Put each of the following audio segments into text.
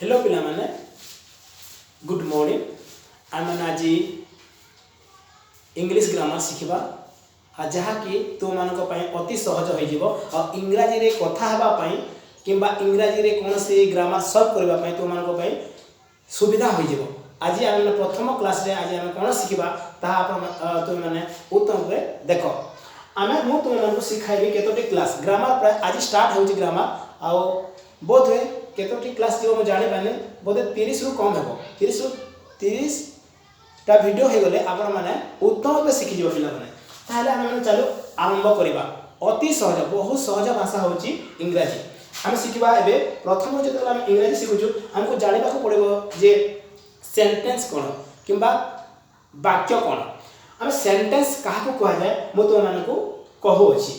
Hello पिला माने good morning आम आज इंग्लिश ग्रामर शिखा जहाँकि तुम मान अति सहज हो इंग्राजी रे कथा हेबाई कि इंग्राजी रे कौन सी ग्रामर सल्व करने तुम मान सुविधा हो आज आम प्रथम क्लास रे आज आम कौन शिखा तुम मैंने उत्तम देख आम तुम शिखाइबी केतोटी क्लास ग्रामर प्राय आज स्टार्ट हो ग्रामर आउ बोध हुए केतोटी क्लास जीव मुझे जानी पाने बोधे 30 रु कम हे 30 टा वीडियो हो गले आपण माने उत्तम भाव शिखि जीव पिला माने ताहले आम चलो आरंभ करबा अति सहज बहुत सहज भाषा होची इंग्राजी आम शिखिबा एबे प्रथम जते आम इंग्राजी शिखुछु हमको जानिबा को पड़िबो जे सेंटेंस कोन किबा वाक्य कोन आम सेंटेंस काहा को कहा जाय मो तो मानको कहू अछि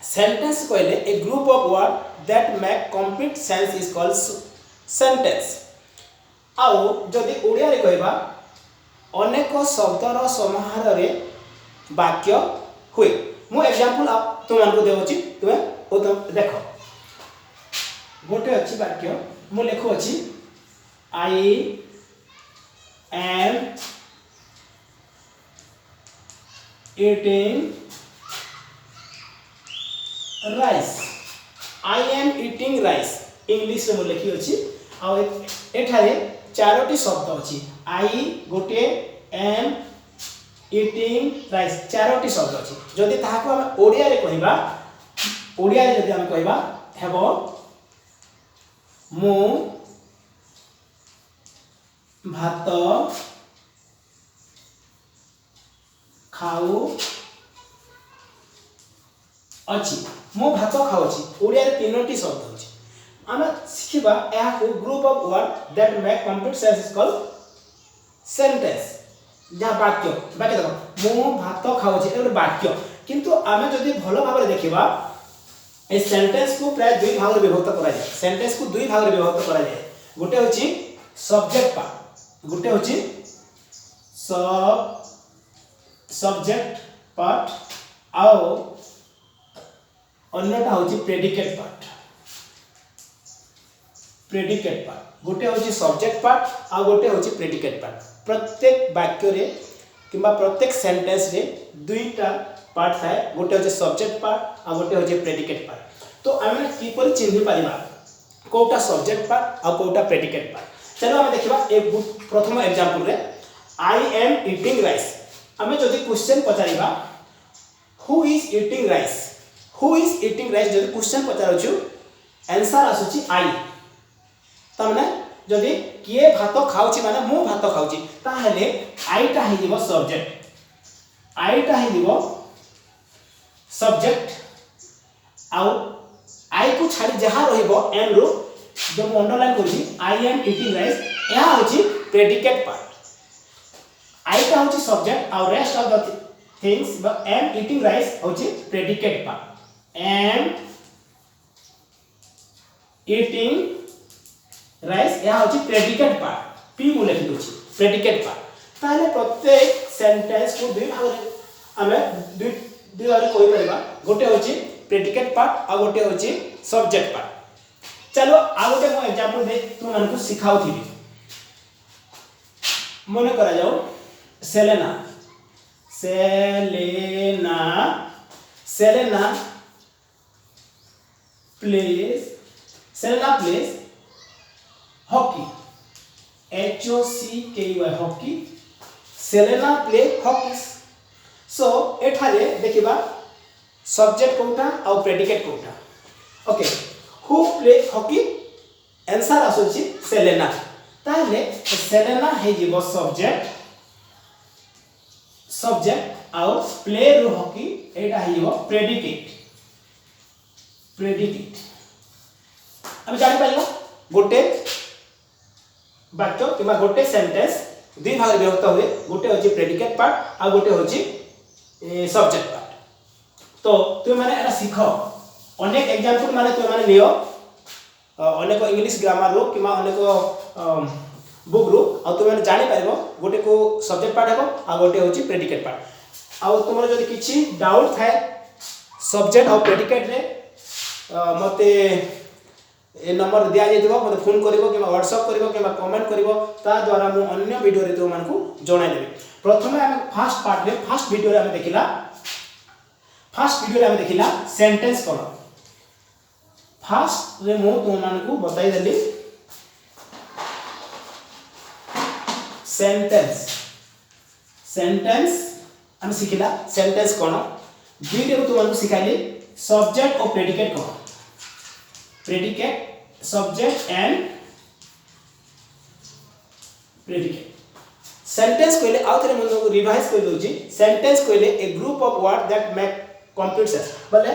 सेंटेंस कहले a group of word that make complete sense is called sentence आउ जदि ओडिया रे कहबा अनेक शब्दर समाहार रे वाक्य हुए मु एग्जांपल तुमको देउछि तुमे उत्तम देखो गोटे अछि वाक्य मु लेखु अछि I am eating rice I am eating rice English रे मु लिखि अछि आ एठारे चारोटी शब्द अछि आई गोटे एम eating rice चारोटी शब्द अछि जदि ताहाको हम ओडिया रे कहबा ओडिया रे जदि हम कहबा हेबो मु भात खाऊ अछि मो भात खाऊ अछि ओडिया रे तीनोटी शब्द अछि आम शिखिबा एहा को group of word that make complete sense is called sentence जा वाक्य वाक्य देखो मो भात खाऊ अछि एटा वाक्य किंतु आमे जदि भलो भाबरे देखिबा ए सेंटेंस को प्राय दुई भाग रे विभक्त करा जाय सेंटेंस को दुई भाग रे विभक्त करा जाय गोटे होछि सब्जेक्ट पार्ट गोटे होछि सब्जेक्ट पार्ट आउ अन्यटा होची प्रेडिकेट पार्ट गोटे होची सब्जेक्ट पार्ट आ गोटे होची प्रेडिकेट पार्ट प्रत्येक वाक्य रे किबा प्रत्येक सेंटेंस रे दुईटा पार्ट थाए गोटे होची सब्जेक्ट पार्ट आ गोटे होची प्रेडिकेट पार्ट तो आमे किपरि चिन्हि परिबा कोटा सब्जेक्ट पार्ट आ कोटा प्रेडिकेट पार्ट चलो आमे देखिबा एक प्रथम एग्जांपल रे आई एम ईटिंग राइस आमे जदि क्वेश्चन पचारिबा हु इज ईटिंग राइस जदि क्वेश्चन पचारछु आंसर आसुची आई तमने जदि किए भात खाउची माने मु भात खाउची ताहले आई टा हि दिबो सब्जेक्ट आउ आई को छाडी जहा रहिबो एम रो जो अंडरलाइन करछि आई एम ईटिंग राइस यहा होची प्रेडिकेट पार्ट आई टा होची सब्जेक्ट और rest of the things but am eating rice होची predicate part am eating rice या होची प्रेडिकेट पार्ट पी मु लिखि दोछि प्रेडिकेट पार्ट ताले प्रत्येक सेंटेंस को दुई भाग रे हमें दुई बार कोइ परबा गोटे होची प्रेडिकेट पार्ट आ गोटे होची सब्जेक्ट पार्ट चलो आ गोटे मो एग्जांपल दे तुम मानकु सिखाउथिबी मने करा जाओ Selena plays hockey HOCKY hockey Selena play hockey so एठारे देखिबा सब्जेक्ट कोटा और प्रेडिकेट कोटा okay who play hockey answer आसुची Selena ताले Selena हे जीवो सब्जेक्ट और प्ले रो हॉकी एटा हियो प्रेडिकेट हम जानि पाइला गोटे वाक्य किबा गोटे सेंटेंस दुई भाग विभक्त हुए गोटे होची प्रेडिकेट पार्ट आ गोटे होची सब्जेक्ट पार्ट तो तुम माने एटा सिखो अनेक एग्जांपल माने तुम माने लियो अनेक इंग्लिश ग्रामर रो किबा अनेक बुक रो आ तुम माने जानि पाइबो गोटे को सब्जेक्ट पार्ट हेबो आ गोटे होची प्रेडिकेट पार्ट आ तुमर जदि किछि डाउट थाए सब्जेक्ट और प्रेडिकेट रे मते ए नंबर दिया जाइथिबो मते फोन करिवो किबा व्हाट्सएप करिवो किबा कमेंट करिवो ता द्वारा मु अन्य वीडियो रे तो मानकू जणाइ देबे। प्रथमे हम फर्स्ट पार्ट रे फर्स्ट वीडियो रे हम देखिला सेंटेंस कोन। फर्स्ट रे मु तो मानकू बताइ देली सेंटेंस हम सिखिला सेंटेंस कोन। वीडियो रे तो मानकू सिखाइली सब्जेक्ट और प्रेडिकेट कोन। Predicate subject and predicate. Sentence कहले आउ थरे मन रिवाइज कर दोची। सेंटेंस कहले a group of word that make complete sense बोले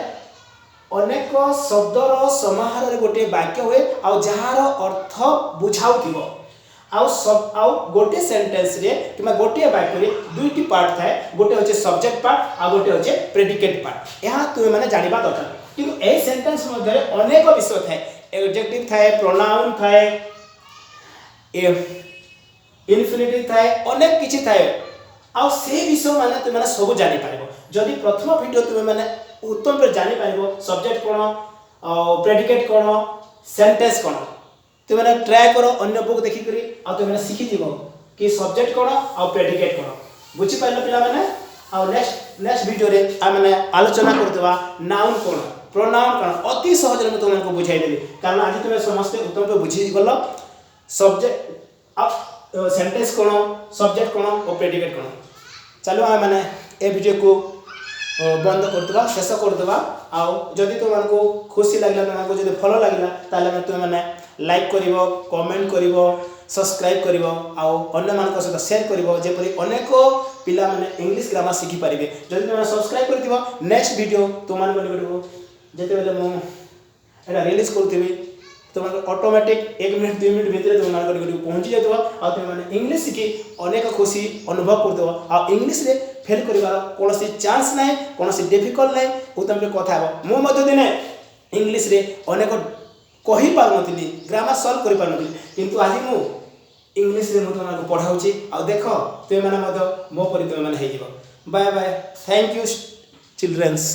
अनेक शब्दर समाहार रे गोटे वाक्य होए आउ जहार अर्थ बुझाउथिबो आउ गोटे सेंटेंस रे किमा गोटे वाक्य रे दुईटी पार्ट थाए। गोटे होचे सब्जेक्ट पार्ट आ गोटे होचे प्रेडिकेट पार्ट। यहां तुमे माने जानिबा दरकार किंतु ए सेंटेंस मध्ये अनेक विषय थाए। एडजेक्टिव थाए, प्रोनाउन थाए, इन्फिनिटिव थाए, अनेक किछि थाए आ से विषय माने तुमे माने सब जानि पाइबो जदि प्रथम वीडियो तुमे माने उत्तम पर जानि पाइबो सब्जेक्ट कोन प्रेडिकेट कोन सेंटेंस कोन। तुमे माने ट्राई करो अन्य बुक देखि करी आ तुमे माने सिखि दिबो कि सब्जेक्ट कोन आ प्रेडिकेट कोन बुझि पाइलो पिला माने। आ नेक्स्ट वीडियो रे आ माने आलोचना करतबा नाउन कोन प्रोनाउन कोन अति सहज रे तुमको बुझाइ देबी कारण आज तुमे समस्त उत्तम पे बुझि गलो सब्जेक्ट आ सेंटेंस कोन सब्जेक्ट कोन और प्रेडिकेट कोन। चलो आ माने ए वीडियो को बंद करतबा शेष करतबा। आ जदि तुमको खुशी लागला तुमको जदि भलो लागला ताले तुम माने लाइक करिवो कमेंट करिवो सब्सक्राइब करिवो आ अन्य मानक सहित शेयर करिवो जेपरि अनेक पिला माने इंग्लिश ग्रामर सिखि परिबे। जदि तुम सब्सक्राइब करथिबो नेक्स्ट वीडियो तुम मान बनिबो जेते बेले मु एटा रिलीज करथिबी तुम ऑटोमेटिक 1 मिनट 2 मिनट भीतर तुम मान करी पहुंची जातो आ तुम माने इंग्लिश सिखि अनेक खुशी अनुभव करदो आ इंग्लिश रे फेल करिवार कोनोसी चांस नै कोनोसी डिफिकल्ट नै उत्तम पे कथा हो। मु मध्य दिने इंग्लिश रे अनेक कहि पार नथिली ग्रामर सॉल्व करि पार नथिली किंतु आज मु इंग्लिश रे मु तुमको पढाउची आ देखो तुम माने मध्य मो परि तुम माने हे जिवो। Bye bye thank you children's.